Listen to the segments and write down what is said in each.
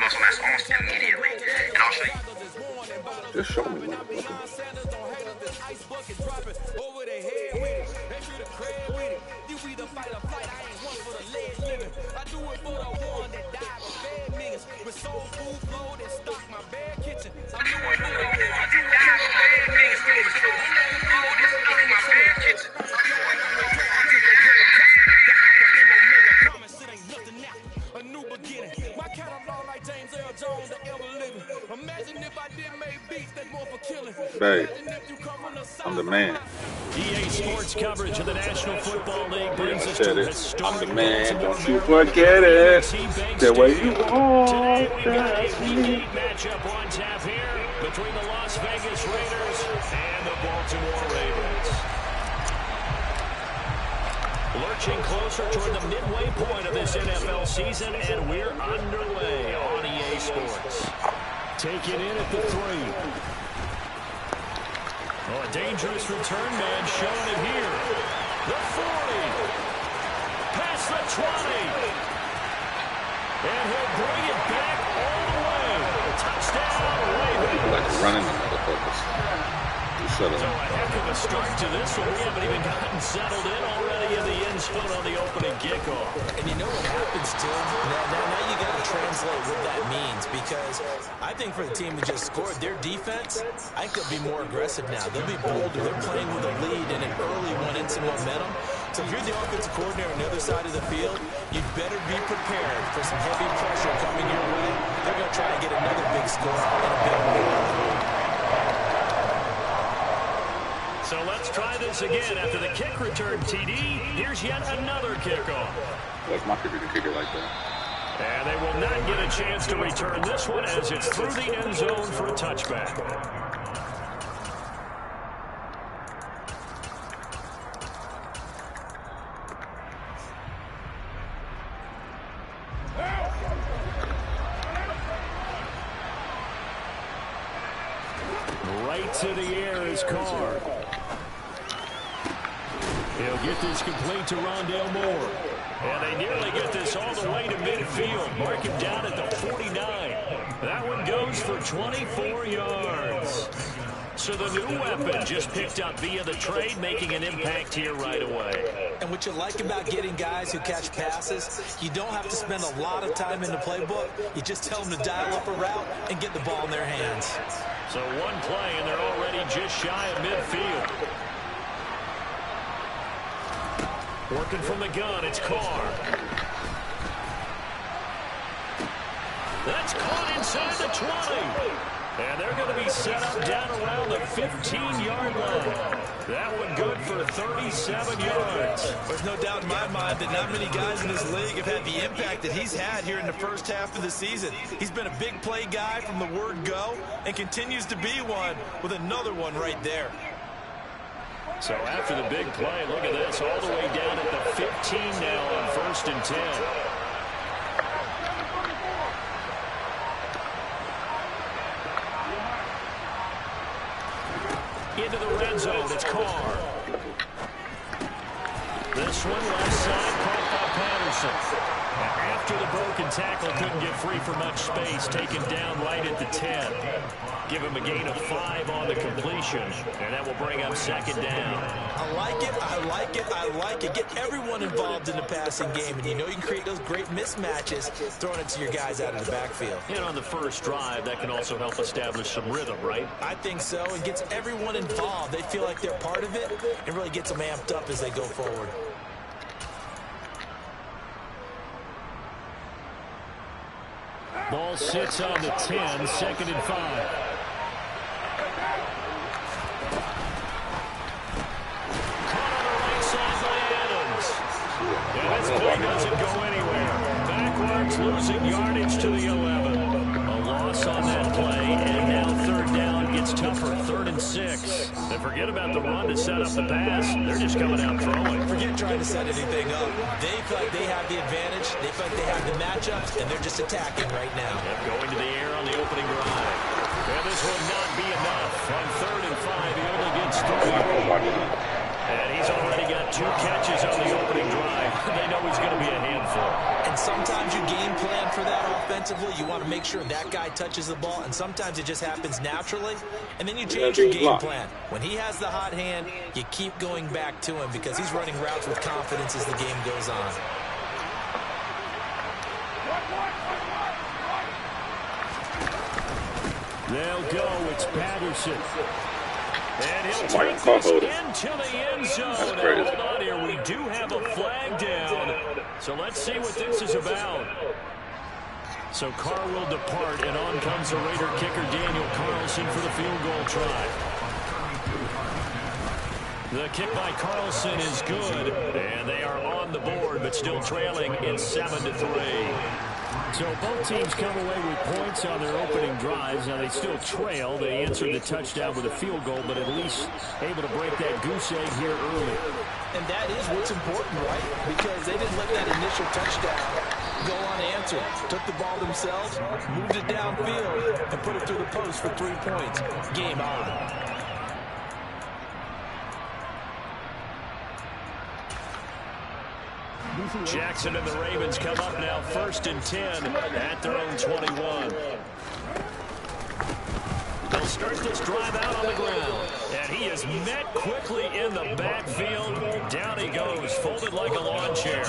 muscle mass almost immediately. And I'll show you. Just show me. Babe, I'm the man. EA Sports coverage of the National Football League brings us to historic. I'm the man, don't you forget it. The way you want. Today we've got a Week 8 matchup on tap here between the Las Vegas Raiders and the Baltimore Ravens. Lurching closer toward the midway point of this NFL season, and we're underway on EA Sports. Taken in at the 3. Oh, a dangerous return man showing it here. The 40. Past the 20. And he'll bring it back all the way. Touchdown, Ravens. Like running the motherfuckers. Shut up. So a heck of a start to this one. We haven't even gotten settled in already in the end zone on the opening kickoff. And you know what happens, too? Now you got to translate what that means, because I think for the team that just scored, their defense, I think they'll be more aggressive now. They'll be bolder. They're playing with a lead and an early one and some momentum. So if you're the offensive coordinator on the other side of the field, you'd better be prepared for some heavy pressure coming your way. They're going to try to get another big score and a big win. So let's try this again. After the kick return TD, here's yet another kickoff. That's my kicker to kick it like that. And they will not get a chance to return this one as it's through the end zone for a touchback. Right to the air is Carr. He'll get this complete to Rondale Moore. And they nearly get this all the way to midfield. Mark him down at the 49. That one goes for 24 yards. So the new weapon just picked up via the trade, making an impact here right away. And what you like about getting guys who catch passes, you don't have to spend a lot of time in the playbook. You just tell them to dial up a route and get the ball in their hands. So one play, and they're already just shy of midfield. Working from the gun, it's Carr. That's caught inside the 20. And they're going to be set up down around the 15-yard line. That one good for 37 yards. There's no doubt in my mind that not many guys in this league have had the impact that he's had here in the first half of the season. He's been a big play guy from the word go and continues to be one with another one right there. So after the big play, look at this, all the way down at the 15 now on 1st and 10. Into the red zone, it's Carr. This one left side, caught by Patterson. After the broken tackle, couldn't get free for much space, taken down right at the 10. Give him a gain of 5 on the completion, and that will bring up 2nd down. I like it, I like it, I like it. Get everyone involved in the passing game, and you know you can create those great mismatches throwing it to your guys out of the backfield. And on the first drive, that can also help establish some rhythm, right? I think so. It gets everyone involved. They feel like they're part of it, and really gets them amped up as they go forward. Ball sits on the 10, 2nd and 5. And this play doesn't go anywhere. Backwards, losing yardage to the 11. A loss on that play, and now 3rd down gets tougher. 3rd and 6. And forget about the run to set up the pass. They're just coming out throwing. Forget trying to set anything up. They feel like they have the advantage. They feel like they have the matchups, and they're just attacking right now. Yep, going to the air on the opening drive. And this will not be enough. On 3rd and 5, he only gets 3. And he's already got 2 catches on the opening drive. They know he's going to be a handful. And sometimes you game plan for that offensively, you want to make sure that guy touches the ball, and sometimes it just happens naturally, and then you change your game plan. When he has the hot hand, you keep going back to him because he's running routes with confidence as the game goes on. They'll go. It's Patterson. And he'll take this into the end zone. Now, hold on here. We do have a flag down. So let's see what this is about. So Carr will depart, and on comes the Raider kicker, Daniel Carlson, for the field goal try. The kick by Carlson is good, and they are on the board, but still trailing in 7-3. So both teams come away with points on their opening drives. Now they still trail. They answered the touchdown with a field goal, but at least able to break that goose egg here early. And that is what's important, right? Because they didn't let that initial touchdown go unanswered. Took the ball themselves, moved it downfield, and put it through the post for 3 points. Game on. Jackson and the Ravens come up now 1st and 10 at their own 21. They'll start this drive out on the ground. And he is met quickly in the backfield. Down he goes, folded like a lawn chair.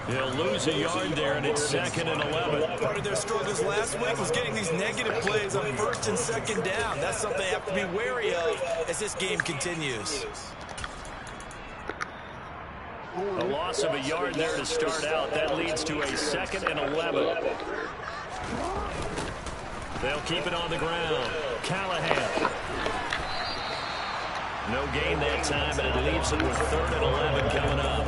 He'll lose a yard there, and it's 2nd and 11. Part of their struggles last week was getting these negative plays on 1st and 2nd down. That's something they have to be wary of as this game continues. A loss of a yard there to start out. That leads to a 2nd and 11. They'll keep it on the ground. Callahan. No gain that time, but it leaves it with 3rd and 11 coming up.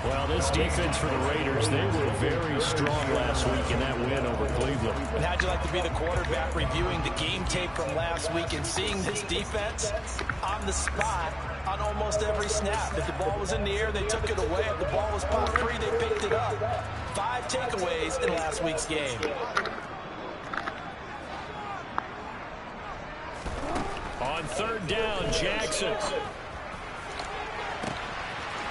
Well, this defense for the Raiders, they were very strong last week in that win over Cleveland. And how'd you like to be the quarterback reviewing the game tape from last week and seeing this defense on the spot on almost every snap? If the ball was in the air, they took it away. If the ball was popped free, they picked it up. 5 takeaways in last week's game. On 3rd down, Jackson.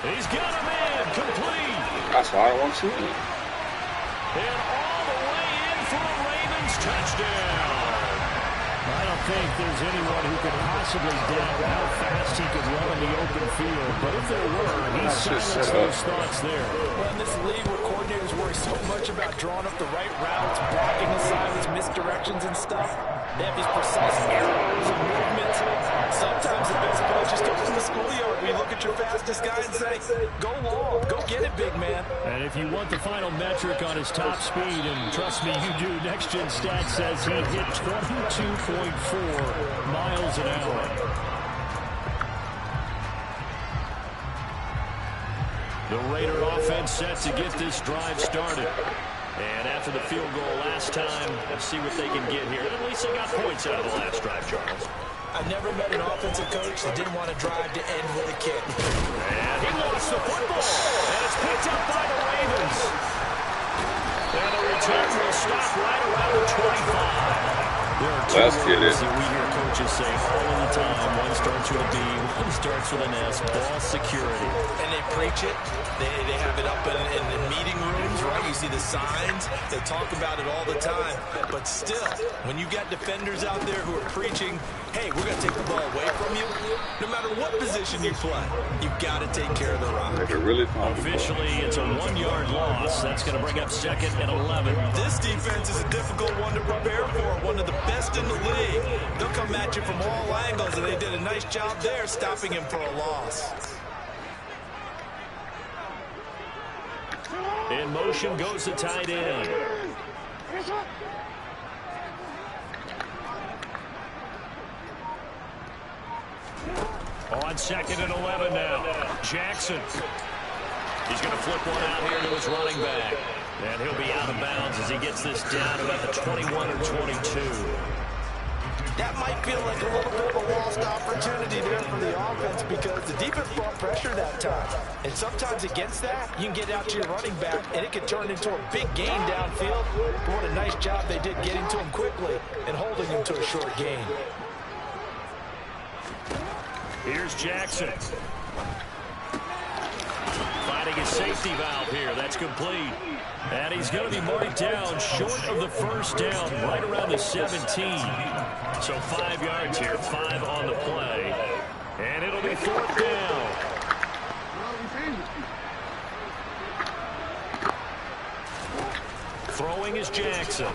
He's got a man complete. That's why I don't want to see it. And all the way in for a Ravens touchdown. I don't think there's anyone who could possibly doubt how fast he could run in the open field. But if there were, he silenced those thoughts there. Well, in this league where coordinators worry so much about drawing up the right routes, blocking assignments, misdirections and stuff, they have these precise arrows and movements. Sometimes the best play is just open the schoolyard where you look at your fastest guy and say, go long, go get it, big man. And if you want the final metric on his top speed, and trust me, you do, Next Gen Stats says he hit 22.4 miles an hour. The Raider offense set to get this drive started. And after the field goal last time, let's see what they can get here. At least they got points out of the last drive, Charles. I've never met an offensive coach that didn't want to drive to end with a kick. And he lost the football. And it's picked up by the Ravens. And the return will stop right around the 25. There are two words that we hear coaches say all of the time. One starts with a B, one starts with an S. Ball security. And they preach it. They have it up in the meeting rooms, right? You see the signs. They talk about it all the time. But still, when you got defenders out there who are preaching, hey, we're going to take the ball away from you, no matter what position you play, you've got to take care of the rock. Officially, it's a 1-yard loss. That's going to bring up 2nd and 11. This defense is a difficult one to prepare for. One of the best in the league. They'll come at you from all angles, and they did a nice job there stopping him for a loss. In motion goes the tight end. On 2nd and 11 now. Jackson. He's going to flip one out here to his running back. And he'll be out of bounds as he gets this down about the 21 or 22. That might feel like a little bit of a lost opportunity there for the offense because the defense brought pressure that time. And sometimes against that, you can get out to your running back, and it can turn into a big gain downfield. But what a nice job they did getting to him quickly and holding him to a short gain. Here's Jackson. Adding a safety valve here. That's complete. And he's going to be marked down short of the first down, right around the 17. So 5 yards here, 5 on the play. And it'll be 4th down. Throwing is Jackson. And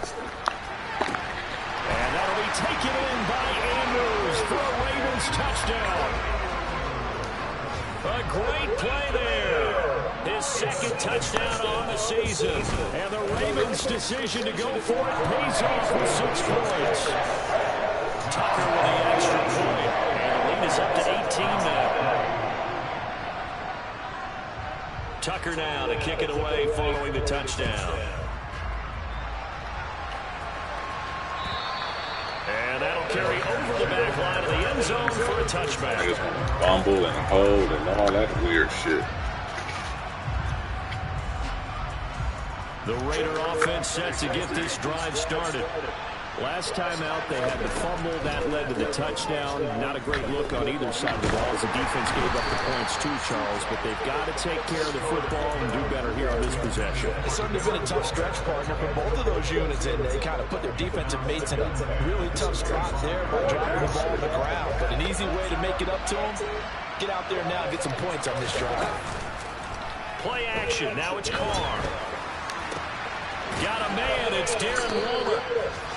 that'll be taken in by Andrews for a Ravens touchdown. A great play there. His 2nd touchdown on the season. And the Ravens' decision to go for it pays off with 6 points. Tucker with the extra point. And the lead is up to 18 now. Tucker now to kick it away following the touchdown. And that'll carry over the back line of the end zone for a touchback. I just want to fumble and hold and all that weird shit. The Raider offense set to get this drive started. Last time out, they had the fumble. That led to the touchdown. Not a great look on either side of the ball as the defense gave up the points too, Charles. But they've got to take care of the football and do better here on this possession. It's certainly been a tough stretch, partner, for both of those units, and they kind of put their defensive mates in a really tough spot there by dropping the ball on the ground. But an easy way to make it up to them, get out there now and get some points on this drive. Play action. Now it's Carr. Got a man. It's Darren Waller.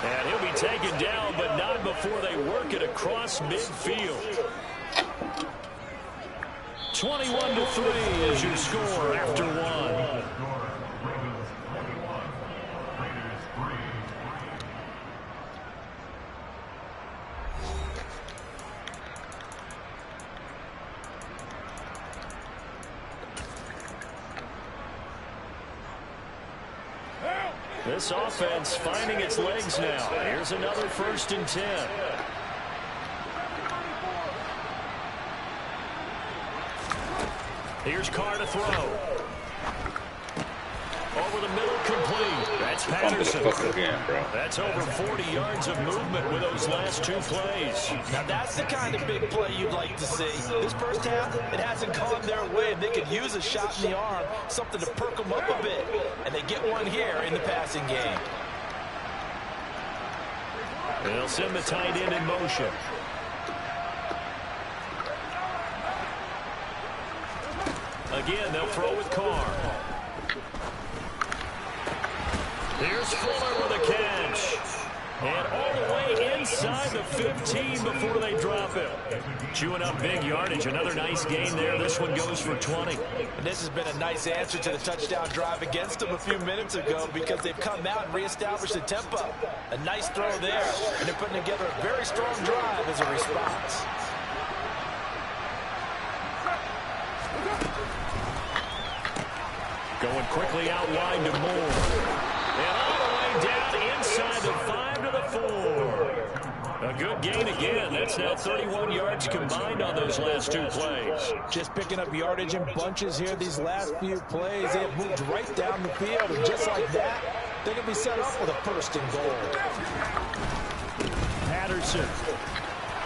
And he'll be taken down, but not before they work it across midfield. 21-3 is your score after 1. This offense finding its legs now. Here's another 1st and 10. Here's Carr to throw. Over the middle, complete. That's Patterson. Again, bro. That's over 40 yards of movement with those last 2 plays. Now that's the kind of big play you'd like to see. This first half, it hasn't gone their way, and they could use a shot in the arm, something to perk them up a bit. And they get one here in the passing game. They'll send the tight end in motion. Again, they'll throw with Carr. Here's Fuller with a catch. And all the way inside the 15 before they drop it. Chewing up big yardage. Another nice gain there. This one goes for 20. And this has been a nice answer to the touchdown drive against them a few minutes ago because they've come out and reestablished the tempo. A nice throw there. And they're putting together a very strong drive as a response. Going quickly out wide to Moore. And all the way down inside the 5 to the 4. A good gain again. That's now 31 yards combined on those last 2 plays. Just picking up yardage in bunches here these last few plays. They have moved right down the field. And just like that, they can be set up with a 1st and goal. Patterson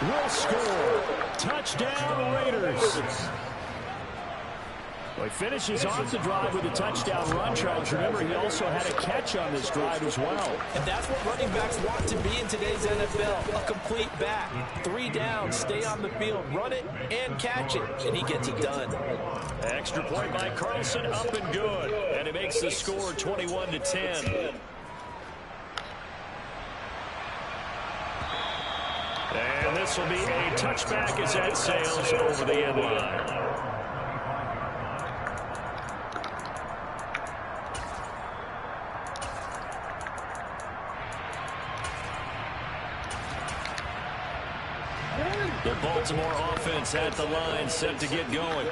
will score. Touchdown, Raiders. Well, he finishes off the drive with a touchdown run, Charles. Remember, he also had a catch on this drive as well. And that's what running backs want to be in today's NFL, a complete back. 3 downs, stay on the field, run it, and catch it, and he gets it done. Extra point by Carlson, up and good. And he makes the score 21-10. And this will be a touchback as that sails over the end line. The Baltimore offense at the line, set to get going.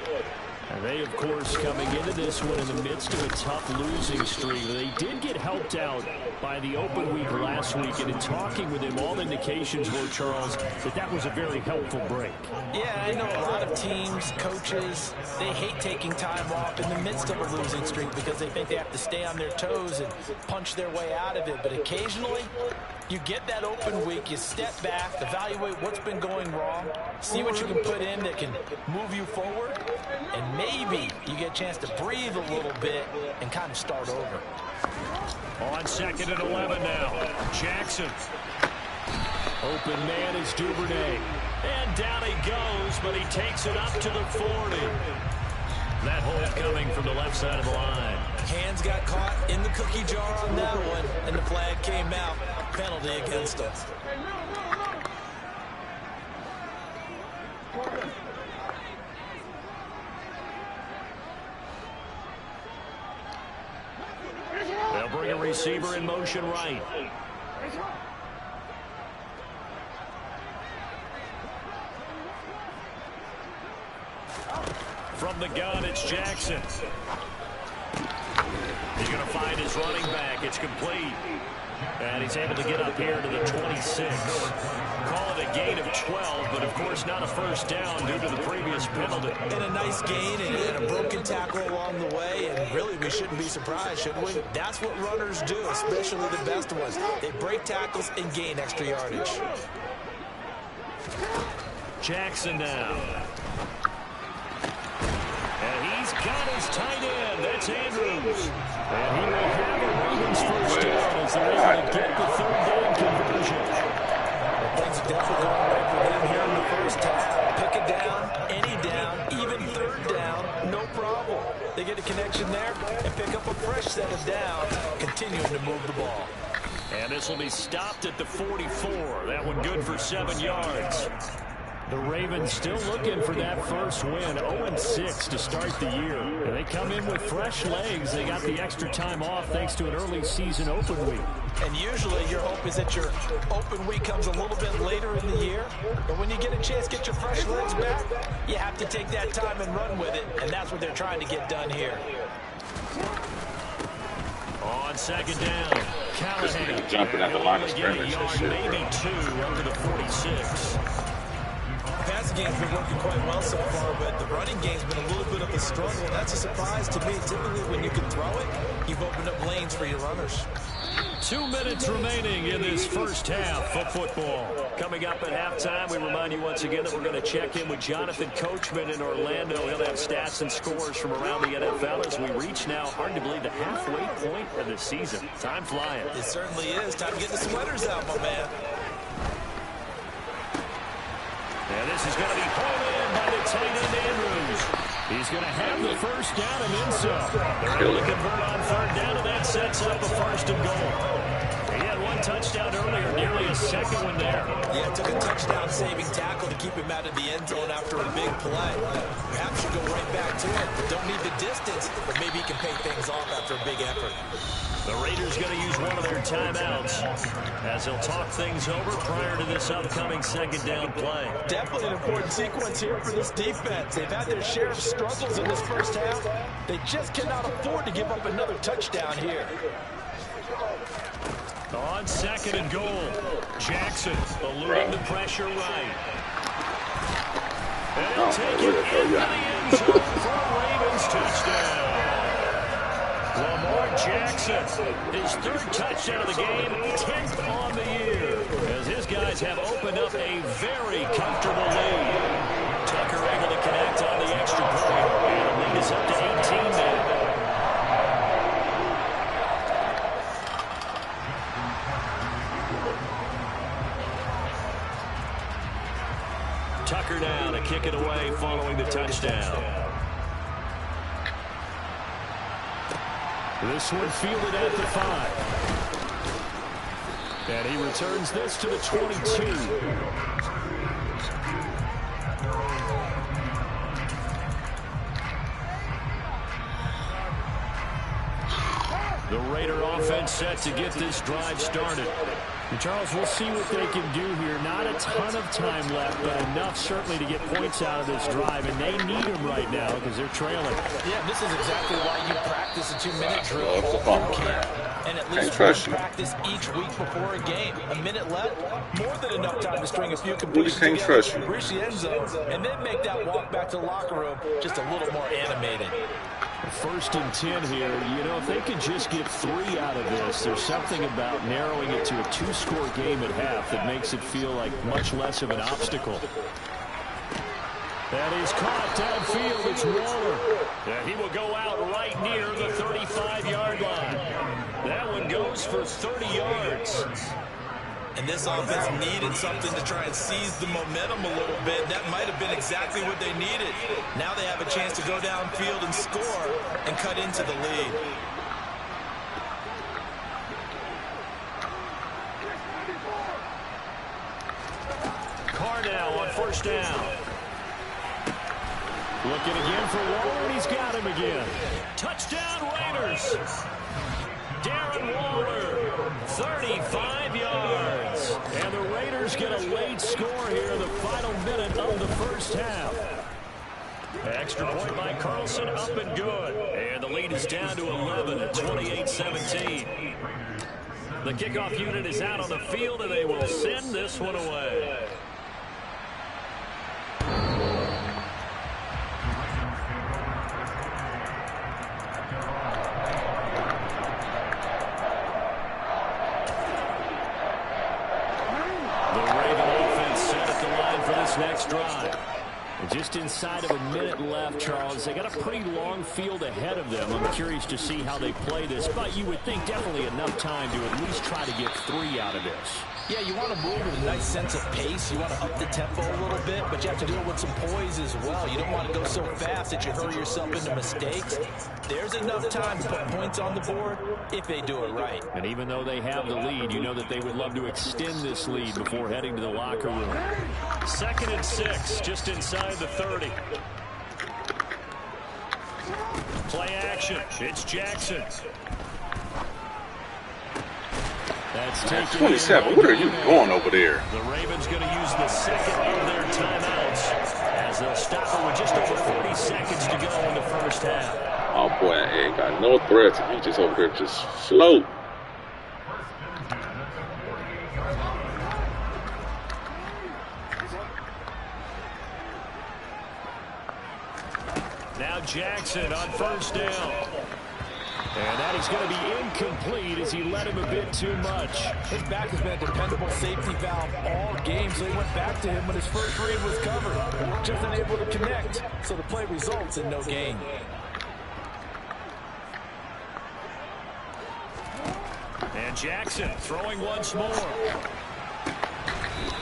And they, of course, coming into this one in the midst of a tough losing streak. They did get helped out by the open week last week, and in talking with him, all indications were, Charles, that was a very helpful break. Yeah, I know a lot of teams, coaches, they hate taking time off in the midst of a losing streak because they think they have to stay on their toes and punch their way out of it. But occasionally, you get that open week, you step back, evaluate what's been going wrong, see what you can put in that can move you forward, and maybe you get a chance to breathe a little bit and kind of start over. On 2nd and 11 now. Jackson. Open man is Duvernay. And down he goes, but he takes it up to the 40. That hold coming from the left side of the line. Hands got caught in the cookie jar on that one, and the flag came out. Penalty against him. They'll bring a receiver in motion right. From the gun, it's Jackson. He's going to find his running back. It's complete. And he's able to get up here to the 26. Call it a gain of 12, but of course not a first down due to the previous penalty. And a nice gain and a broken tackle along the way. And really, we shouldn't be surprised, should we? That's what runners do, especially the best ones. They break tackles and gain extra yardage. Jackson now. And he's got his tight end. That's Andrews. And he will have a Ravens first down as they're able to get the third down conversion. Things are definitely going right for them here in the first half. Pick it down, any down, even third down, no problem. They get a connection there and pick up a fresh set of down, continuing to move the ball. And this will be stopped at the 44. That one good for 7 yards. The Ravens still looking for that first win. 0-6 to start the year. And they come in with fresh legs. They got the extra time off thanks to an early season open week. And usually your hope is that your open week comes a little bit later in the year. But when you get a chance to get your fresh legs back, you have to take that time and run with it. And that's what they're trying to get done here. On 2nd down, Callahan. Jumping at the line of scrimmage and shit, maybe bro. 2 up to the 46. Passing game's been working quite well so far, but the running game's been a little bit of a struggle. That's a surprise to me. Typically, when you can throw it, you've opened up lanes for your runners. 2 minutes remaining in this first half of football. Coming up at halftime, we remind you once again that we're going to check in with Jonathan Coachman in Orlando. He'll have stats and scores from around the NFL as we reach now, hard to believe, the halfway point of the season. Time flying. It certainly is. Time to get the sweaters out, my man. And this is going to be pulled in by the tight end, Andrews. He's going to have the first down and then some. They're able to convert on 3rd down, and that sets up a 1st and goal. He had 1 touchdown earlier, nearly a 2nd one there. Yeah, took a touchdown-saving tackle to keep him out of the end zone after a big play. Perhaps you go right back to it. Don't need the distance, but maybe he can pay things off after a big effort. The Raiders going to use one of their timeouts as they'll talk things over prior to this upcoming 2nd down play. Definitely an important sequence here for this defense. They've had their share of struggles in this first half. They just cannot afford to give up another touchdown here. On 2nd and goal, Jackson eluding the pressure right. And he'll take it into the end zone for a Ravens touchdown. Lamar Jackson, his 3rd touchdown of the game, 10th on the year, as his guys have opened up a very comfortable lead. Tucker able to connect on the extra point, and the lead is up to 18 now. Tucker now to kick it away following the touchdown. This one fielded at the 5. And he returns this to the 22. The Raider offense set to get this drive started. And Charles, we'll see what they can do here. Not a ton of time left, but enough certainly to get points out of this drive. And they need them right now because they're trailing. Yeah, this is exactly why you practice a 2-minute drill all through camp. And at least practice each week before a game. A minute left, more than enough time to string a few completions together, reach the end zone, and then make that walk back to the locker room just a little more animated. 1st and 10 here. You know, if they could just get 3 out of this, there's something about narrowing it to a 2-score game at half that makes it feel like much less of an obstacle. And he's caught downfield. It's Waller. And he will go out right near the 35-yard line. That one goes for 30 yards. And this offense needed something to try and seize the momentum a little bit. That might have been exactly what they needed. Now they have a chance to go downfield and score and cut into the lead. Carr now on first down. Looking again for Waller, and he's got him again. Touchdown Raiders. Darren Waller, 35 yards. And the Raiders get a late score here in the final minute of the first half. Extra point by Carlson, up and good. And the lead is down to 11 at 28-17. The kickoff unit is out on the field, and they will send this one away. Next drive. And just inside of a minute left, Charles. They got a pretty long field ahead of them. I'm curious to see how they play this, but you would think definitely enough time to at least try to get 3 out of this. Yeah, you want to move with a nice sense of pace. You want to up the tempo a little bit, but you have to do it with some poise as well. You don't want to go so fast that you hurry yourself into mistakes. There's enough time to put points on the board if they do it right. And even though they have the lead, you know that they would love to extend this lead before heading to the locker room. 2nd and 6, just inside the 30. Play action. It's Jackson. That's 27. What are you doing over there? The Ravens going to use the second of their timeouts as they'll stop it with just over 40 seconds to go in the first half. Oh boy, I ain't got no threats. He just over there just float. Now Jackson on first down. And that is going to be incomplete as he led him a bit too much. His back has been a dependable safety valve all game, so he went back to him when his first read was covered. Just unable to connect, so the play results in no gain. And Jackson throwing once more.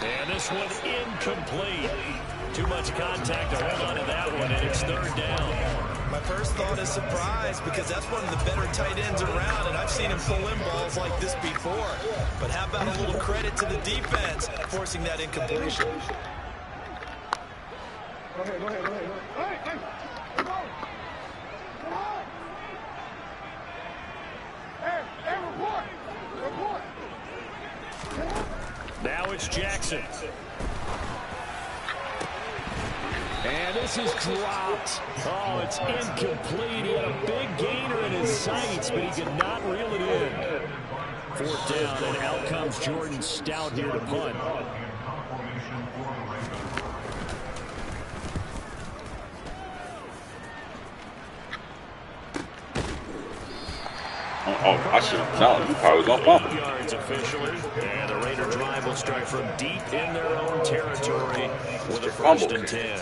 And this one incomplete. Too much contact to hold on to that one, and it's 3rd down. My first thought is surprise, because that's one of the better tight ends around, and I've seen him pull in balls like this before. But how about a little credit to the defense forcing that incompletion? Go ahead. Report. Now it's Jackson. And this is dropped. Oh, it's incomplete. He had a big gainer in his sights, but he could not reel it in. 4th down, and out comes Jordan Stout here to punt. Oh, I should have known. You probably going to bump it. Yards officially. And the Raider drive will start from deep in their own territory with a 1st and 10.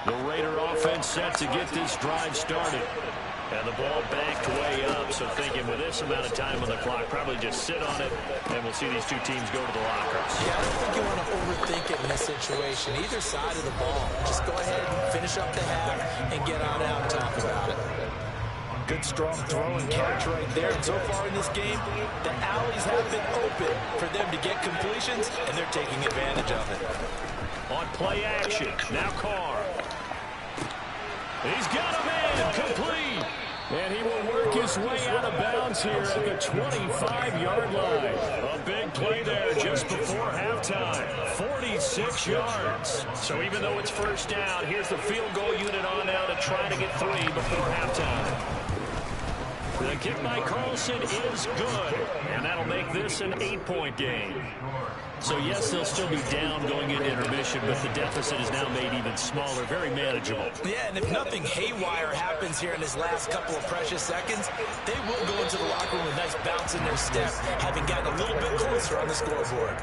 The Raider offense set to get this drive started. And the ball backed way up, so thinking with this amount of time on the clock, probably just sit on it, and we'll see these two teams go to the lockers. Yeah, I don't think you want to overthink it in this situation. Either side of the ball. Just go ahead and finish up the half and get on out and talk about it. Good, strong throw and catch right there. And so far in this game, the alleys have been open for them to get completions, and they're taking advantage of it. On play action, now Carr. He's got him in, complete. And he will work his way out of bounds here at the 25-yard line. A big play there just before halftime. 46 yards. So even though it's 1st down, here's the field goal unit on now to try to get 3 before halftime. The kick by Carlson is good, and that'll make this an 8-point game. So, yes, they'll still be down going into intermission, but the deficit is now made even smaller, very manageable. Yeah, and if nothing haywire happens here in his last couple of precious seconds, they will go into the locker room with a nice bounce in their step, having gotten a little bit closer on the scoreboard.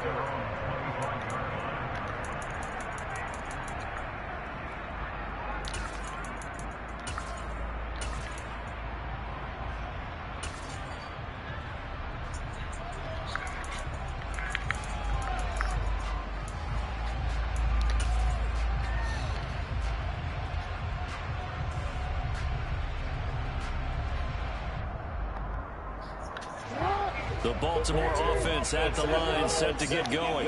The Baltimore offense at the line, set to get going.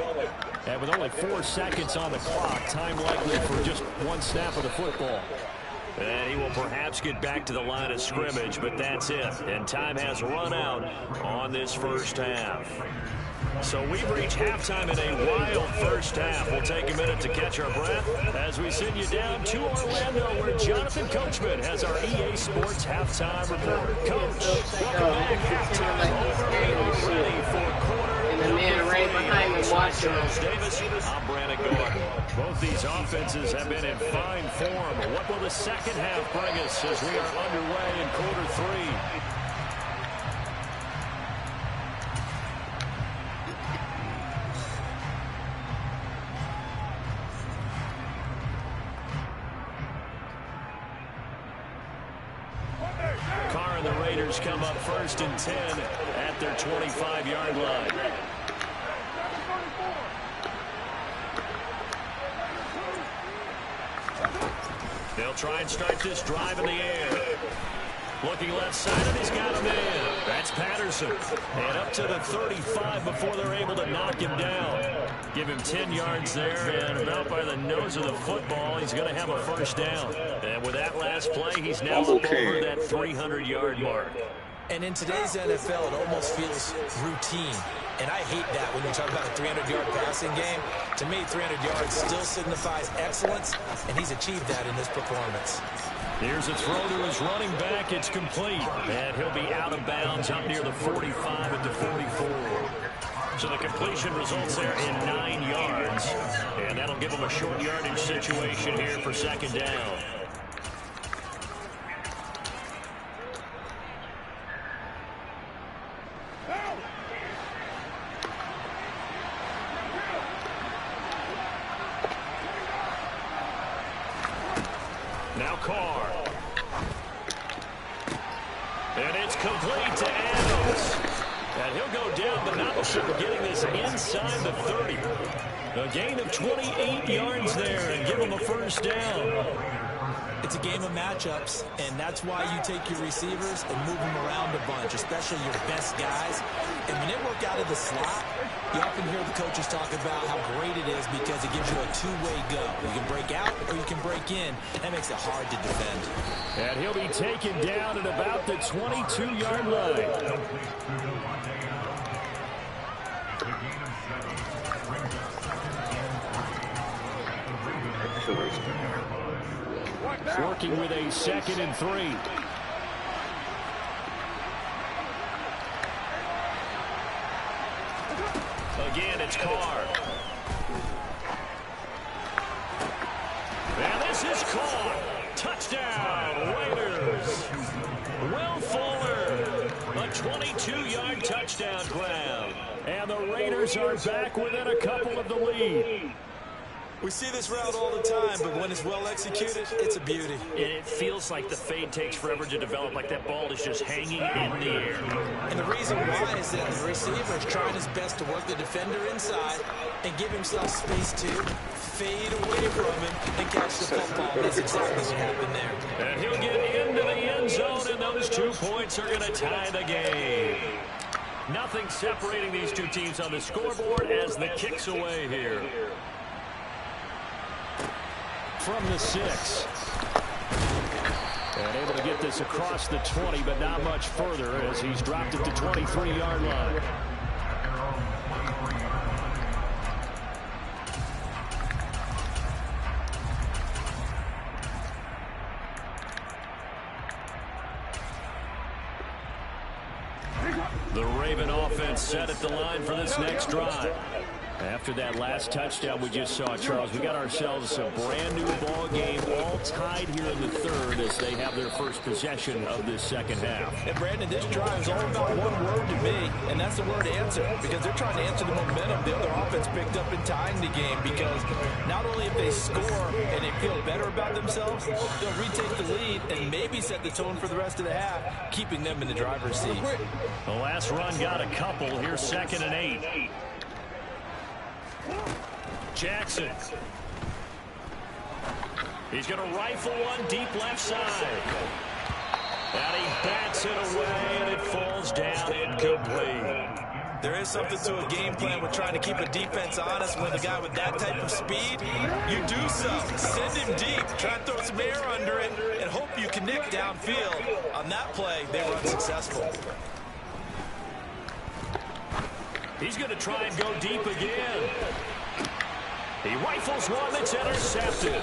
And with only 4 seconds on the clock, time likely for just one snap of the football. And he will perhaps get back to the line of scrimmage, but that's it. And time has run out on this first half. So we've reached halftime in a wild first half. We'll take a minute to catch our breath as we send you down to Orlando, where Jonathan Coachman has our EA Sports halftime report. Coach, welcome back. Halftime over already for quarter. And the man right behind him watching us. Davis, I'm Brandon Gordon. Both these offenses have been in fine form. What will the second half bring us as we are underway in quarter 3? Come up 1st and 10 at their 25-yard line. They'll try and start this drive in the air. Looking left side, and he's got a man. That's Patterson. And up to the 35 before they're able to knock him down. Give him 10 yards there, and about by the nose of the football, he's going to have a first down. And with that last play, he's now up over that 300-yard mark. And in today's NFL, it almost feels routine. And I hate that when you talk about a 300-yard passing game. To me, 300 yards still signifies excellence, and he's achieved that in this performance. Here's a throw to his running back. It's complete. And he'll be out of bounds up near the 45 at the 44. So the completion results there in 9 yards. And that'll give him a short yardage situation here for second down. Now Carr. And it's complete to Adams. And he'll go down, but not before getting this inside the 30. A gain of 28 yards there and give him a first down. It's a game of matchups, and that's why you take your receivers and move them around a bunch, especially your best guys. And when they work out of the slot, you often hear the coaches talk about how great it is because it gives you a two-way go. You can break out or you can break in. That makes it hard to defend. And he'll be taken down at about the 22-yard line. Working with a 2nd and 3. Again, it's Carr. And this is caught. Touchdown, Raiders. Will Fuller, a 22-yard touchdown grab. And the Raiders are back within a couple of the lead. We see this route all the time, but when it's well executed, it's a beauty. It feels like the fade takes forever to develop, like that ball is just hanging in the air. And the reason why is that the receiver is trying his best to work the defender inside and give himself space to fade away from him and catch the football. That's exactly what happened there. And he'll get into the end zone, and those 2 points are going to tie the game. Nothing separating these two teams on the scoreboard as the kick's away here. From the 6. And able to get this across the 20, but not much further as he's dropped at the 23-yard line. The Raven offense set at the line for this next drive. After that last touchdown we just saw, Charles, we got ourselves a brand new ball game, all tied here in the third as they have their first possession of this second half. And Brandon, this drive is all about one word to me, and that's the word answer, because they're trying to answer the momentum the other offense picked up in tying the game, because not only if they score and they feel better about themselves, they'll retake the lead and maybe set the tone for the rest of the half, keeping them in the driver's seat. The last run got a couple. Here's 2nd and 8. Jackson. He's going to rifle one deep left side. And he bats it away, and it falls down incomplete. There is something to a game plan with trying to keep a defense honest. When a guy with that type of speed, you do so. Send him deep. Try and throw some air under it and hope you can nick downfield. On that play, they were unsuccessful. He's going to try and go deep again. He rifles one that's intercepted.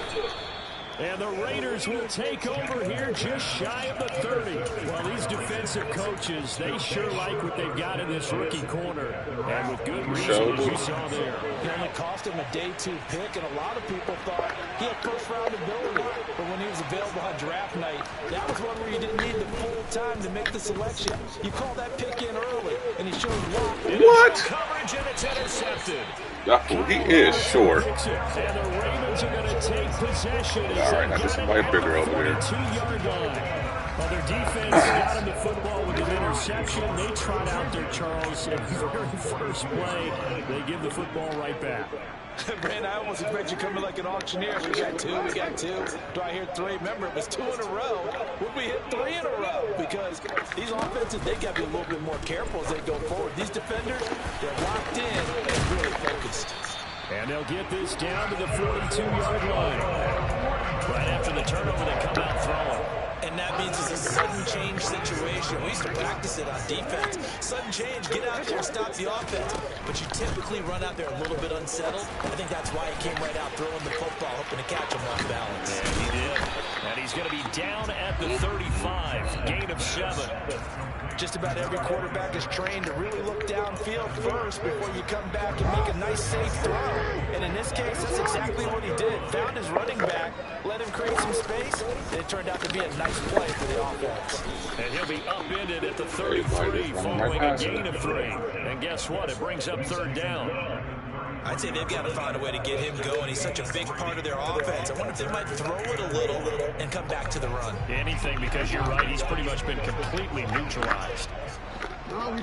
And the Raiders will take over here just shy of the 30. Well, these defensive coaches, they sure like what they've got in this rookie corner. And with good reason, as you saw there. It only cost him a day 2 pick, and a lot of people thought he had first-round ability. But when he was available on draft night, that was one where you didn't need the full time to make the selection. You call that pick in early, and he showed What? Coverage, and it's intercepted. He is short. And the Ravens are going to take possession. All right, I just might bigger over there. 2-yard line. Well, their defense got him the football with an interception. They trot out there, Charles, and the very first play, they give the football right back. Brand, I almost expect you coming like an auctioneer. We got 2, we got 2. Do I hear 3? Remember, it was 2 in a row. Would we hit 3 in a row? Because these offenses, they got to be a little bit more careful as they go forward. These defenders, they're locked in and really focused. And they'll get this down to the 42-yard line. Right after the turnover, they come out throwing. And that means it's a sudden change situation. We used to practice it on defense. Sudden change, get out there and stop the offense. But you typically run out there a little bit unsettled. I think that's why he came right out throwing the football, hoping to catch him off balance. And he did. And he's going to be down at the 35. Gain of 7. Just about every quarterback is trained to really look downfield first before you come back and make a nice, safe throw. And in this case, that's exactly what he did. Found his running back, let him create some space, and it turned out to be a nice play for the offense. And he'll be upended at the 33 following a gain of 3. And guess what? It brings up 3rd down. I'd say they've got to find a way to get him going. He's such a big part of their offense. I wonder if they might throw it a little and come back to the run. Anything, because you're right. He's pretty much been completely neutralized. On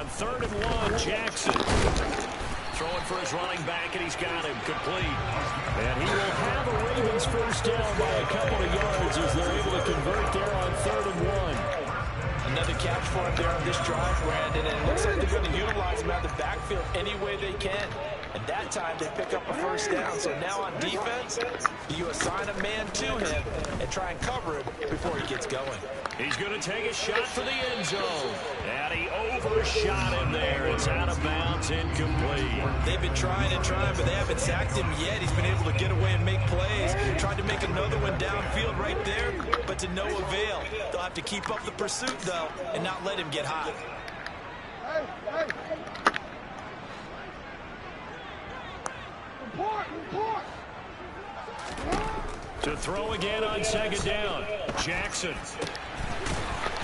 3rd and 1, Jackson. Throwing for his running back, and he's got him complete. And he will have a Ravens first down by a couple of yards as they're able to convert there on 3rd and 1. Another catch for him there on this drive, Brandon, and it looks like they're going to utilize him out of the backfield any way they can. And that time they pick up a first down. So now on defense, you assign a man to him and try and cover him before he gets going. He's going to take a shot for the end zone. And he overshot him there. It's out of bounds, incomplete. They've been trying and trying, but they haven't sacked him yet. He's been able to get away and make plays. Tried to make another one downfield right there, but to no avail. They'll have to keep up the pursuit, though, and not let him get hot. To throw again on 2nd down. Jackson.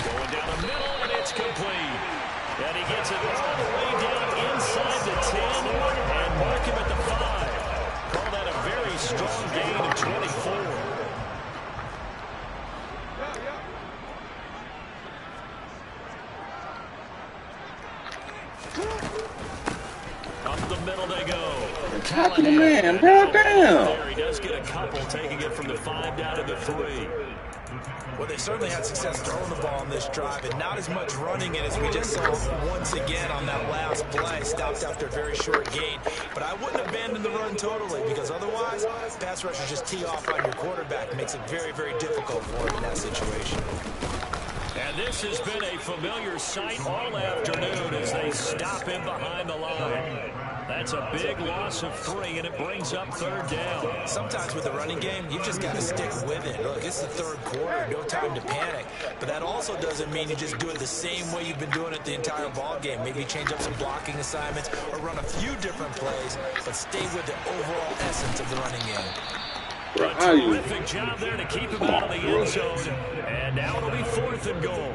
Going down the middle, and it's complete. And he gets it all the way down inside the 10 and mark him at the 5. Call that a very strong gain of 24. Up the middle they go. Tackle the man, down. There he does get a couple, taking it from the 5 down to the 3. Well, they certainly had success throwing the ball on this drive, and not as much running it as we just saw once again on that last play. Stopped after a very short gain. But I wouldn't abandon the run totally, because otherwise, pass rushers just tee off on your quarterback. Makes it very, very difficult for him in that situation. And this has been a familiar sight all afternoon as they stop him behind the line. That's a big loss of 3, and it brings up 3rd down. Sometimes with the running game, you just got to stick with it. Look, it's the 3rd quarter, no time to panic. But that also doesn't mean you just do it the same way you've been doing it the entire ball game. Maybe change up some blocking assignments or run a few different plays, but stay with the overall essence of the running game. A terrific job there to keep him out of the end zone. And now it'll be 4th and goal.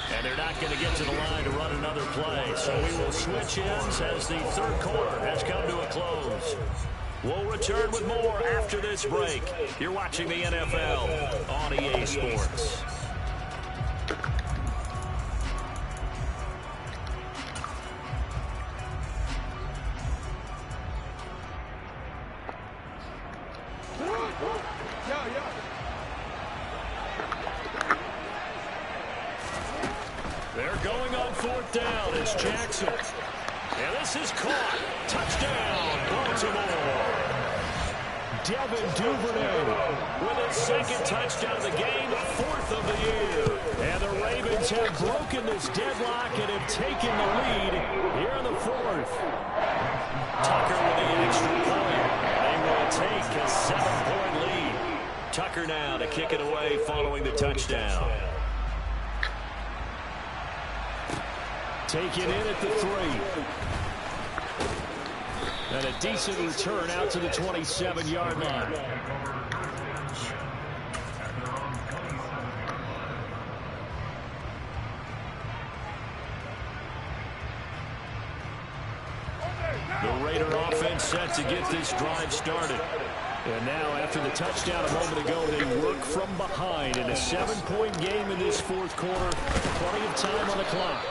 And they're not going to get to the line to run another play. So we will switch ends as the 3rd quarter has come to a close. We'll return with more after this break. You're watching the NFL on EA Sports. They're going on 4th down. It's Jackson. And this is caught. Touchdown, Baltimore. Devin Duvernay with his 2nd touchdown of the game, 4th of the year. And the Ravens have broken this deadlock and have taken the lead here in the 4th. Tucker with the extra point. They will take a 7-point lead. Tucker now to kick it away following the touchdown. Take it in at the 3. And a decent return out to the 27-yard line. The Raider offense set to get this drive started. And now, after the touchdown a moment ago, they work from behind in a 7-point game in this 4th quarter. Plenty of time on the clock.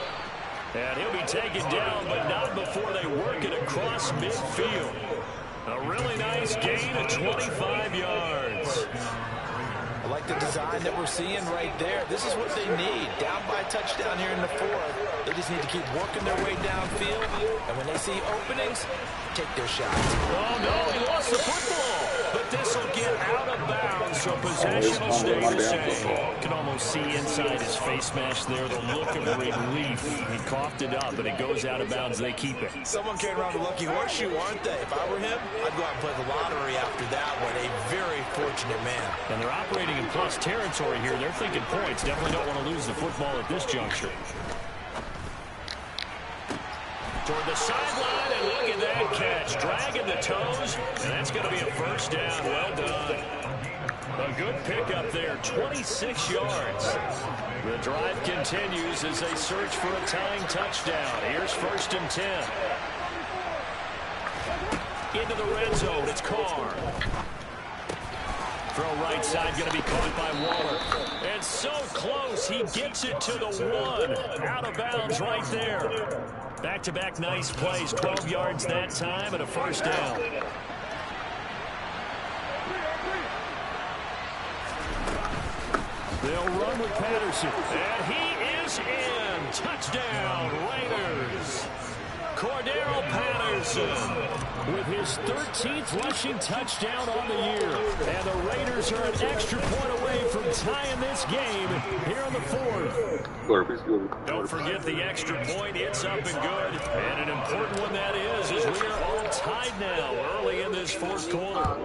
And he'll be taken down, but not before they work it across midfield. A really nice gain of 25 yards. I like the design that we're seeing right there. This is what they need. Down by a touchdown here in the 4th. They just need to keep working their way downfield. And when they see openings, take their shots. Oh, no, he lost the football. But this will get out of bounds, so possession will stay the same. You can almost see inside his face mask there the look of relief. He coughed it up, and it goes out of bounds. They keep it. Someone carrying around a lucky horseshoe, aren't they? If I were him, I'd go out and play the lottery after that one. A very fortunate man. And they're operating in plus territory here. They're thinking points. Definitely don't want to lose the football at this juncture. Toward the sideline, and look at that catch. Dragging the toes, and that's going to be a 1st down. Well done. A good pickup there, 26 yards. The drive continues as they search for a tying touchdown. Here's 1st and 10. Into the red zone, it's Carr. Throw right side, going to be caught by Waller. And so close, he gets it to the 1. Out of bounds right there. Back-to-back nice plays, 12 yards that time, and a 1st down. They'll run with Patterson, and he is in. Touchdown, Raiders. Cordero Patterson with his 13th rushing touchdown on the year. And the Raiders are an extra point away from tying this game here in the 4th. Don't forget the extra point. It's up and good. And an important one that is we are all tied now early in this 4th quarter.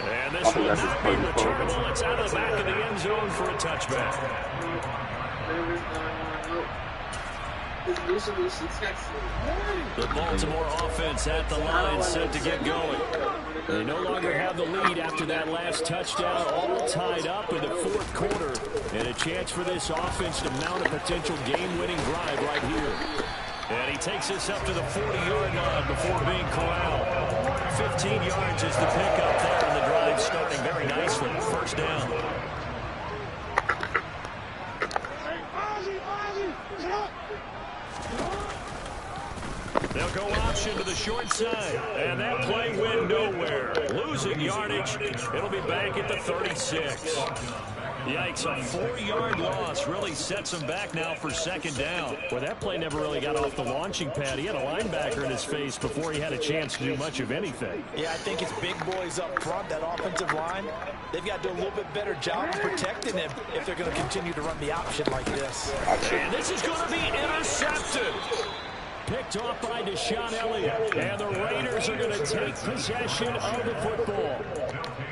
And this will not be returnable. It's out of the back of the end zone for a touchback. The Baltimore offense at the line set to get going. They no longer have the lead after that last touchdown, all tied up in the 4th quarter. And a chance for this offense to mount a potential game-winning drive right here. And he takes us up to the 40-yard line before being corralled. 15 yards is the pickup there, and the drive starting very nicely. 1st down. They'll go option to the short side, and that play went nowhere. Losing yardage. It'll be back at the 36. Yikes, a 4-yard loss really sets him back now for second down. Well, that play never really got off the launching pad. He had a linebacker in his face before he had a chance to do much of anything. Yeah, I think it's big boys up front, that offensive line. They've got to do a little bit better job of protecting him if they're going to continue to run the option like this. And this is going to be intercepted. Picked off by Deshaun Elliott. And the Raiders are going to take possession of the football.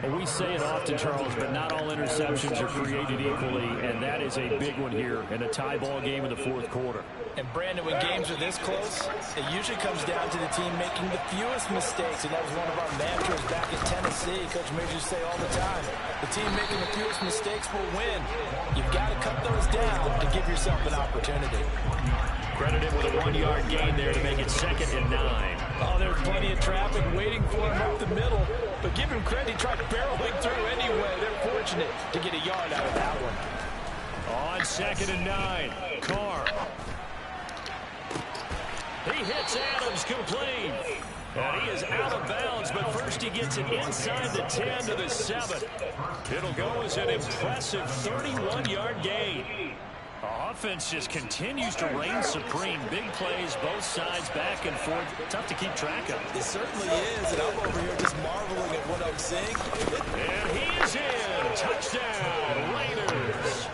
Well, we say it often, Charles, but not all interceptions are created equally, and that is a big one here in a tie ball game in the fourth quarter. And, Brandon, when games are this close, it usually comes down to the team making the fewest mistakes, and that was one of our mantras back in Tennessee. Coach Major used to say all the time, the team making the fewest mistakes will win. You've got to cut those down to give yourself an opportunity. Credited with a 1-yard gain there to make it 2nd and 9. Oh, there's plenty of traffic waiting for him up the middle. But give him credit, he tried barreling through anyway. They're fortunate to get a yard out of that one. On 2nd and 9, Carr. He hits Adams complete. And he is out of bounds, but first he gets it inside the 10 to the 7. It'll go as an impressive 31-yard gain. Offense just continues to reign supreme. Big plays, both sides, back and forth. Tough to keep track of. It certainly is, and I'm over here just marveling at what I'm seeing. And he is in. Touchdown, Raiders.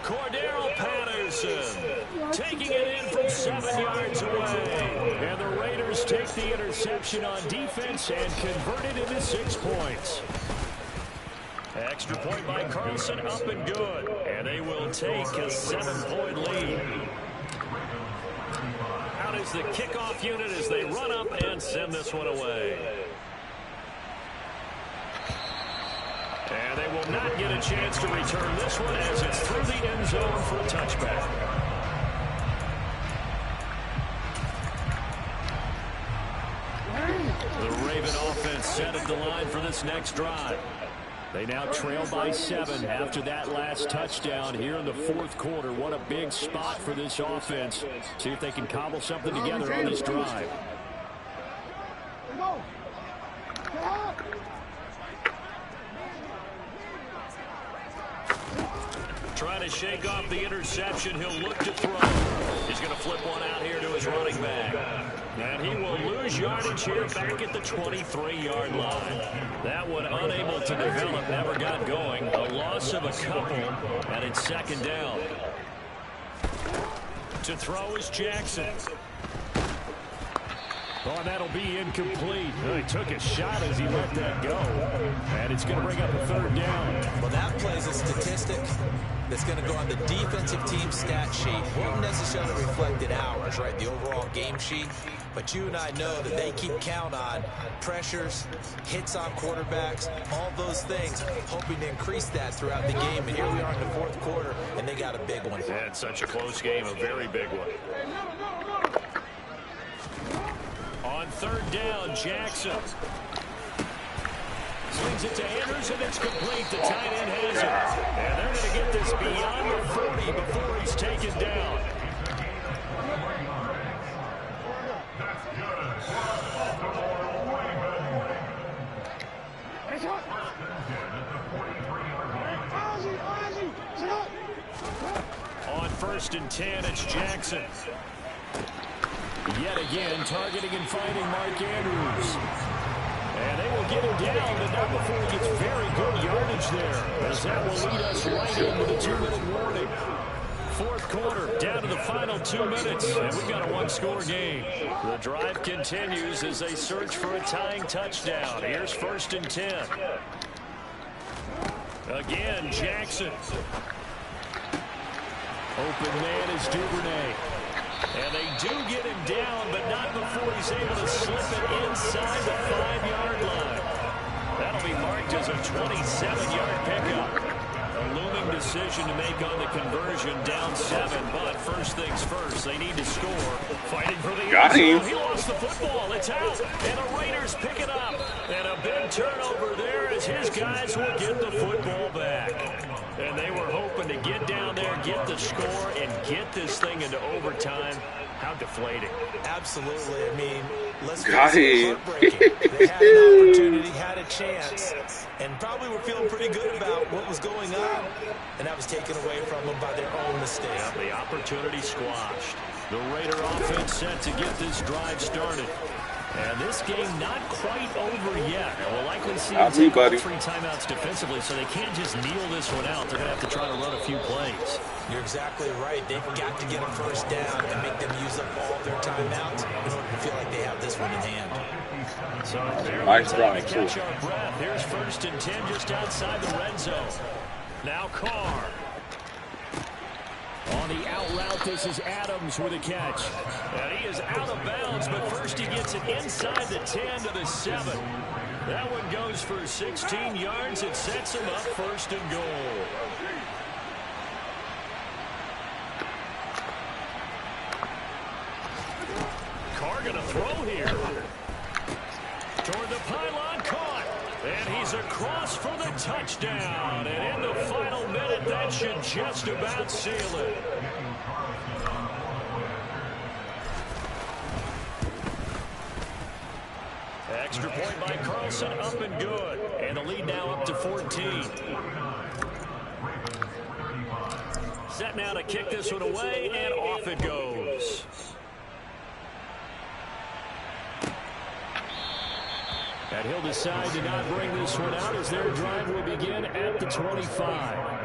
Cordero Patterson taking it in from 7 yards away. And the Raiders take the interception on defense and convert it into 6 points. Extra point by Carlson, up and good. And they will take a 7-point lead. Out is the kickoff unit as they run up and send this one away. And they will not get a chance to return this one as it's through the end zone for a touchback. The Raven offense set at the line for this next drive. They now trail by 7 after that last touchdown here in the fourth quarter. What a big spot for this offense. See if they can cobble something together on this drive. Trying to shake off the interception. He'll look to throw. He's going to flip one out here to his running back. And he will lose yardage here back at the 23-yard line. That one unable to develop, never got going. A loss of a couple, and it's 2nd down. To throw is Jackson. Oh, that'll be incomplete. He took a shot as he let that go. And it's going to bring up a 3rd down. Well, that plays a statistic that's going to go on the defensive team stat sheet. Won't necessarily reflect in ours, right, the overall game sheet. But you and I know that they keep count on pressures, hits on quarterbacks, all those things, hoping to increase that throughout the game. And here we are in the fourth quarter, and they got a big one. Yeah, it's such a close game, a very big one. On 3rd down, Jackson. Swings it to Andrews, and it's complete. The tight end has it. And they're going to get this beyond the 40 before he's taken down. On 1st and 10, it's Jackson. Yet again, targeting and finding Mark Andrews. And they will get him down, but not before he gets very good yardage there, as that will lead us right into the 2-minute warning. Fourth quarter, down to the final 2 minutes, and we've got a 1-score game. The drive continues as they search for a tying touchdown. Here's 1st and 10. Again, Jackson. Open man is Duvernay. And they do get him down, but not before he's able to slip it inside the 5-yard line. That'll be marked as a 27-yard pickup. A looming decision to make on the conversion, down 7. But first things first, they need to score. Fighting for the end zone. He lost the football. It's out. And the Raiders pick it up. And a big turnover there as his guys will get the football back. And they were hoping to get down there, get the to score and get this thing into overtime. How deflating. Absolutely. I mean, let's Got face it, him. heartbreaking. They had an opportunity, had a chance, and probably were feeling pretty good about what was going on, and that was taken away from them by their own mistake. Yeah, the opportunity squashed. The Raider offense set to get this drive started. And this game not quite over yet. And we'll likely see them take all 3 timeouts defensively, so they can't just kneel this one out. They're going to have to try to run a few plays. You're exactly right. They've got to get a first down and make them use up all their timeouts in order to feel like they have this one in hand. So nice time to catch our breath. Here's 1st and 10 just outside the red zone. Now Carr. On the out route, this is Adams with a catch. And he is out of bounds, but first he gets it inside the 10 to the 7. That one goes for 16 yards. It sets him up 1st and goal. Carr going to throw here. Toward the pylon, caught. And he's across for the touchdown. And in the final minute, that should just about seal it. Extra point by Carlson, up and good. And the lead now up to 14. Set now to kick this one away, and off it goes. And he'll decide to not bring this one out as their drive will begin at the 25.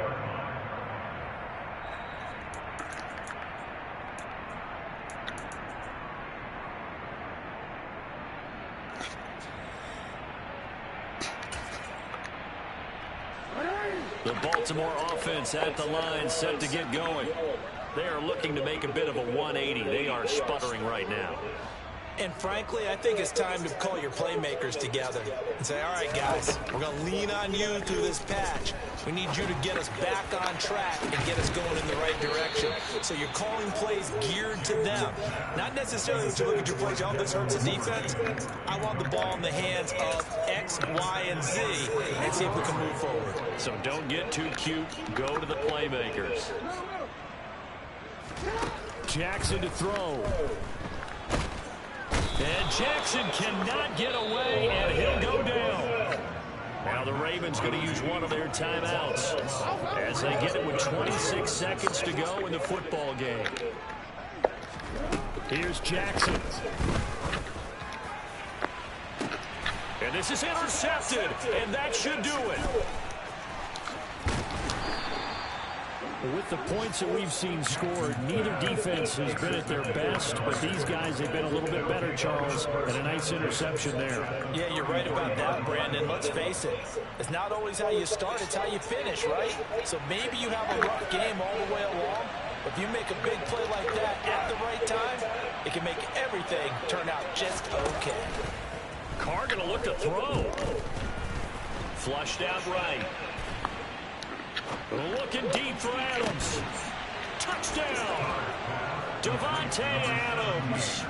The Baltimore offense at the line, set to get going. They are looking to make a bit of a 180. They are sputtering right now. And frankly, I think it's time to call your playmakers together and say, all right, guys, we're going to lean on you through this patch. We need you to get us back on track and get us going in the right direction. So you're calling plays geared to them. Not necessarily that you look at your plays, oh, this hurts the defense. I want the ball in the hands of X, Y, and Z and see if we can move forward. So don't get too cute. Go to the playmakers. Jackson to throw. And Jackson cannot get away, and he'll go down. Now the Ravens going to use one of their timeouts as they get it with 26 seconds to go in the football game. Here's Jackson. And this is intercepted, and that should do it. With the points that we've seen scored, neither defense has been at their best, but these guys have been a little bit better, Charles, and a nice interception there. Yeah, you're right about that, Brandon. Let's face it. It's not always how you start, it's how you finish, right? So maybe you have a rough game all the way along, but if you make a big play like that at the right time, it can make everything turn out just okay. Carr going to look to throw. Flushed out right. Looking deep for Adams. Touchdown! Devontae Adams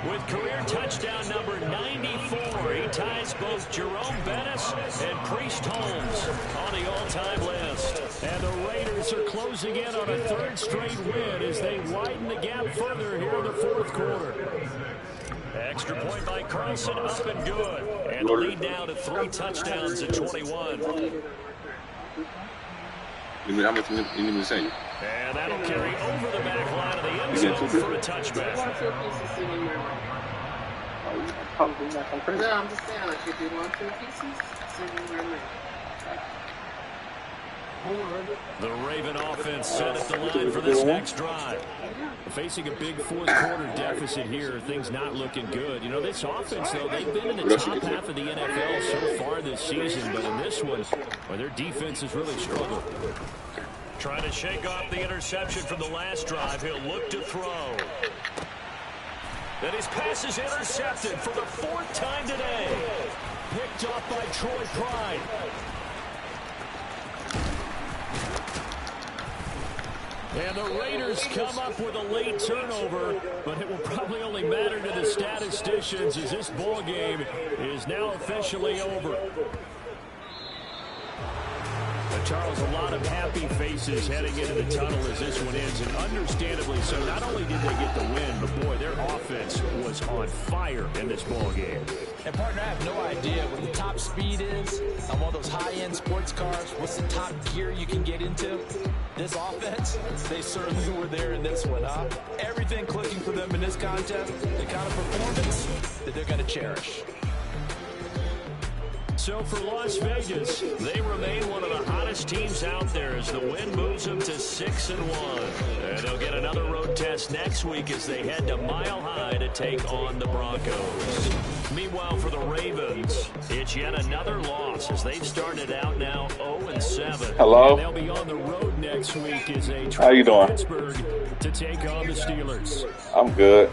with career touchdown number 94. He ties both Jerome Bettis and Priest Holmes on the all-time list. And the Raiders are closing in on a 3rd straight win as they widen the gap further here in the 4th quarter. Extra point by Carlson, up and good. And the lead now to 3 touchdowns at 21. How much you need me to say? And that'll carry over the back line of the end zone for a touchback. No, I'm just saying, like, if you want 2 pieces, send them right now. The Raven offense set at the line for this next drive. Facing a big 4th quarter deficit here, things not looking good. You know, this offense, though, they've been in the top half of the NFL so far this season, but in this one, well, their defense has really struggled. Trying to shake off the interception from the last drive. He'll look to throw. And his pass is intercepted for the 4th time today. Picked off by Troy Pride. And the Raiders come up with a late turnover, but it will probably only matter to the statisticians as this ball game is now officially over. The Charles, a lot of happy faces heading into the tunnel as this one ends, and understandably so. Not only did they get the win, but, boy, their offense was on fire in this ball game. And, partner, I have no idea what the top speed is on one of those high-end sports cars. What's the top gear you can get into? This offense, they certainly were there in this one, huh? Everything clicking for them in this contest, the kind of performance that they're going to cherish. So for Las Vegas, they remain one of the hottest teams out there as the win moves them to 6-1. And they'll get another road test next week as they head to Mile High to take on the Broncos. Meanwhile, for the Ravens, it's yet another loss as they've started out now 0-7. Hello. And they'll be on the road next week as they How you doing? Pittsburgh to take on the Steelers. I'm good.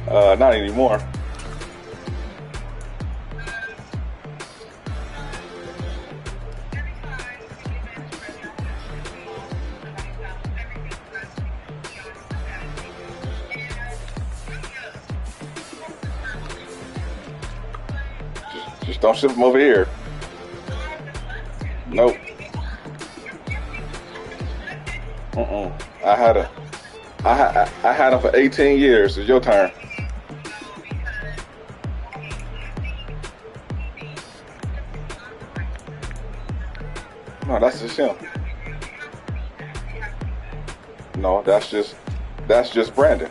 Not anymore. Just don't ship them over here. Nope. I had them for 18 years. It's your turn. No, that's just him. No, that's just Brandon.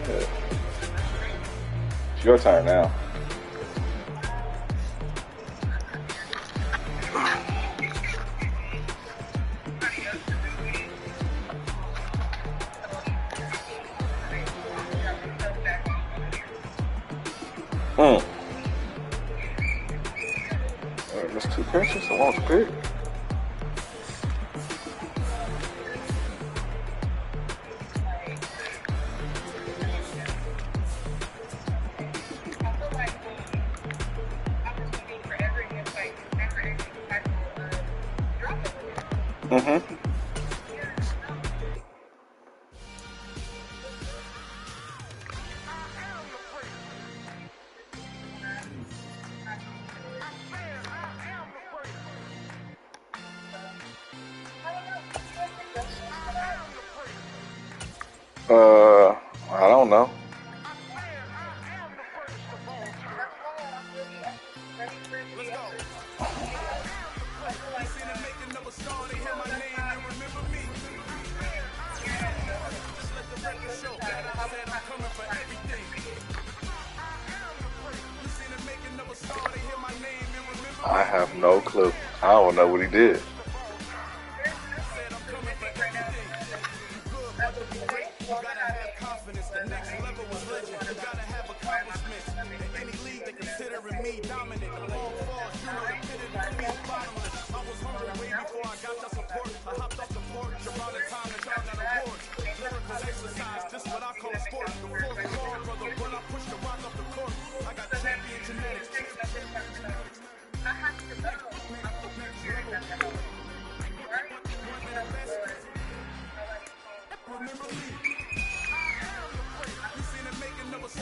Yeah. It's your turn now. That's two catches. I want to pick. I don't know. I have no clue. I don't know what he did.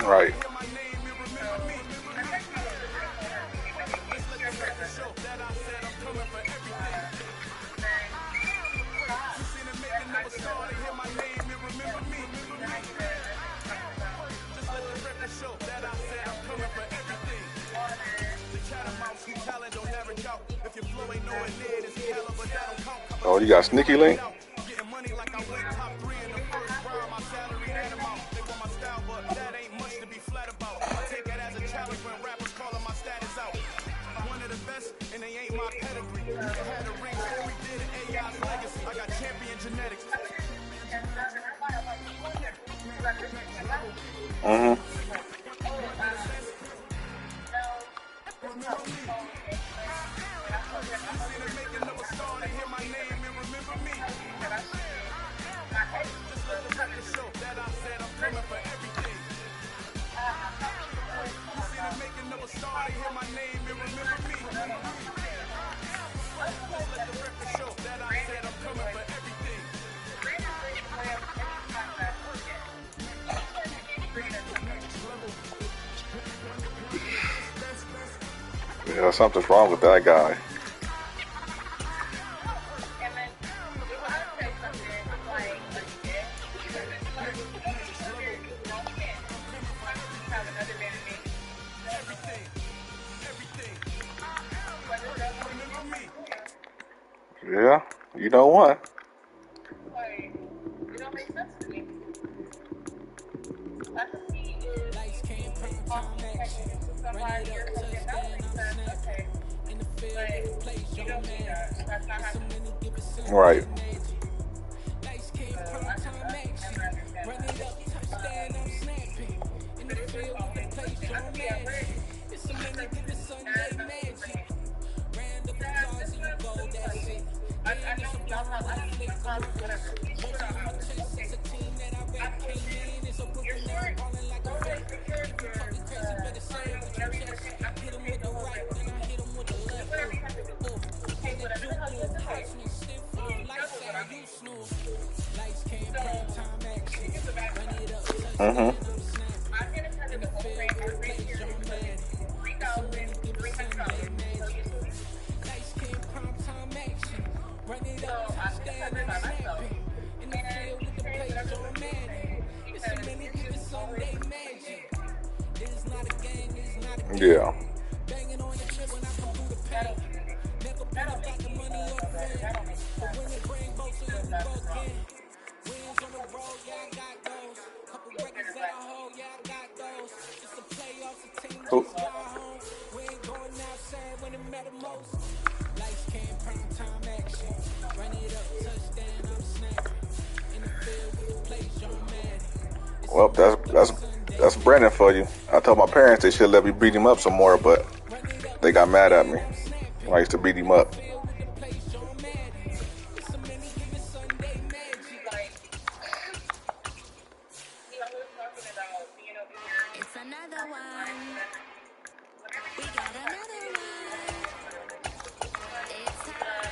Right. Oh, you got Sneaky Link? Yeah, something's wrong with that guy. Yeah, you know what? Right. Mm-hmm. Yeah. Who? Well, that's Brandon for you. I told my parents they should let me beat him up some more, but they got mad at me. I used to beat him up. It's another one. We got another one. It's her.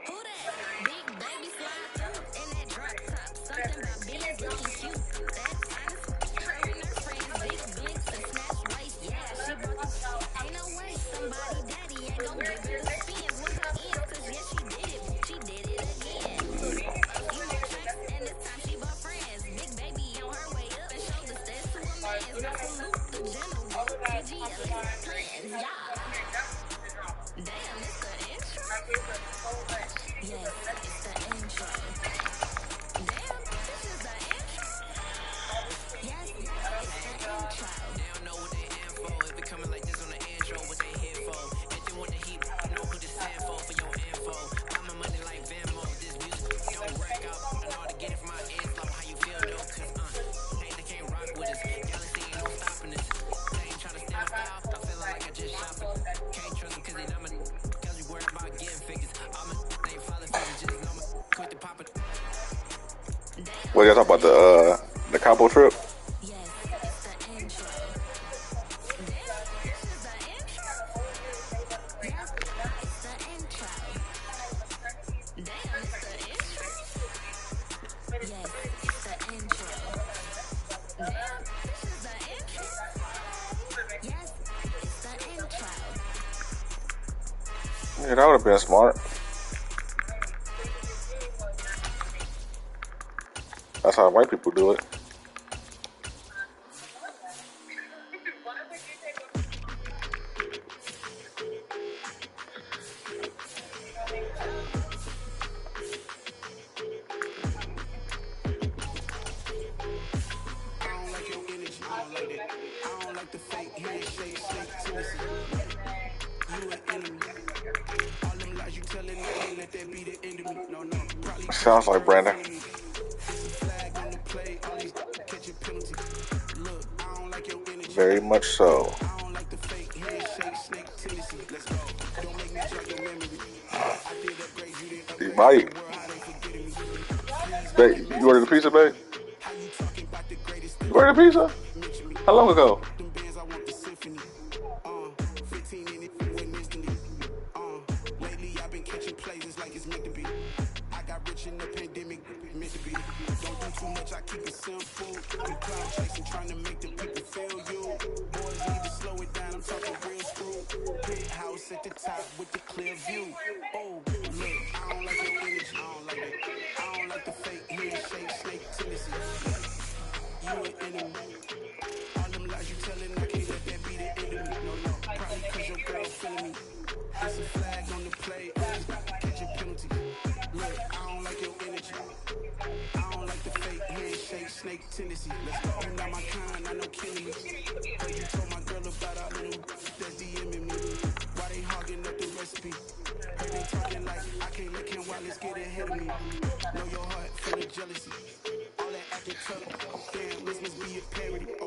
Who that? Big baby slide through in that drop top. Something about beans looking cute. That time her and her friends, big blinks and snatch waist. Yeah, she brought the ain't no way. Somebody daddy ain't gon' give her the spins with her ends. Cause yeah, she did it. She did it again. A few more tracks and this time she brought friends. Big baby on her way up and shoulders that's to a man's. Now salute the general. TGL plans, yeah. Damn, it's the intro. Yes, it's the intro. Damn, this is the intro. Yes, it's the intro. They don't know what they in for. If it coming like this on the intro, what they here for? If they want the heat, know who to send for your info. Got my money like Venmo. This music don't rack up. I know how to get it from my inflow. How you feel though? Cause they can't rock with us. Galaxy ain't no stopping us. They ain't trying to stand out. I'm feeling like I just shopping. Can't trust them cause they not my cause we worried about getting figures. All my ain't falling figures. Just know my quick to pop it. What y'all talk about the combo trip? Yes, it's the intro. Damn, this is the intro. Yes, it's the intro. Damn, it's the intro. Yes, it's the intro. Damn, this is the intro. Yes, it's the intro. Yeah, that would have been smart. That's how white people do it. I don't like your energy. I don't like that. I don't like the fake handshake, snake tendency. You an enemy. All them lies you telling me, ain't let that be the end of me. No, no. Probably Sounds like Brandon. it's a flag on the play. All these catching penalty. Look, I don't like your energy. Very much so. I don't like the fake handshake, snake tendency. Let's go. Don't make me jog your memory. I did upgrade you, didn't He upgrade might. the world. How they forgetting me? Babe, you ordered the pizza, babe? How you talking about the greatest You ordered the pizza? mention me? How long ago? Them bands, I want the symphony. 15 in it, went instantly. Lately I've been catching plays, it's like it's meant to be. I got rich in the pandemic, meant to be. Don't do too much, I keep it simple. You cloud chasing, trying to make the people feel you. Boys need to slow it down, I'm talking real screw. the top with the clear view. Oh, look, I don't like your energy. I don't like it. I don't like the fake handshake, snake tendency. You an enemy. All them lies you telling, I can't let that be the end of me. No, no, probably cause your girl feeling me. It's a flag on the play, catch a penalty. Look, I don't like your energy. I don't like the fake handshake, snake tendency. Let's go, you not my kind, I know killing me. Cause you told my girl about all of them that's DMing me. Why they hogging up the recipe? Heard they talking like I can't let Ken Wallace get ahead of me. Know your heart full of jealousy. All that acting tough, damn, this must be a parody.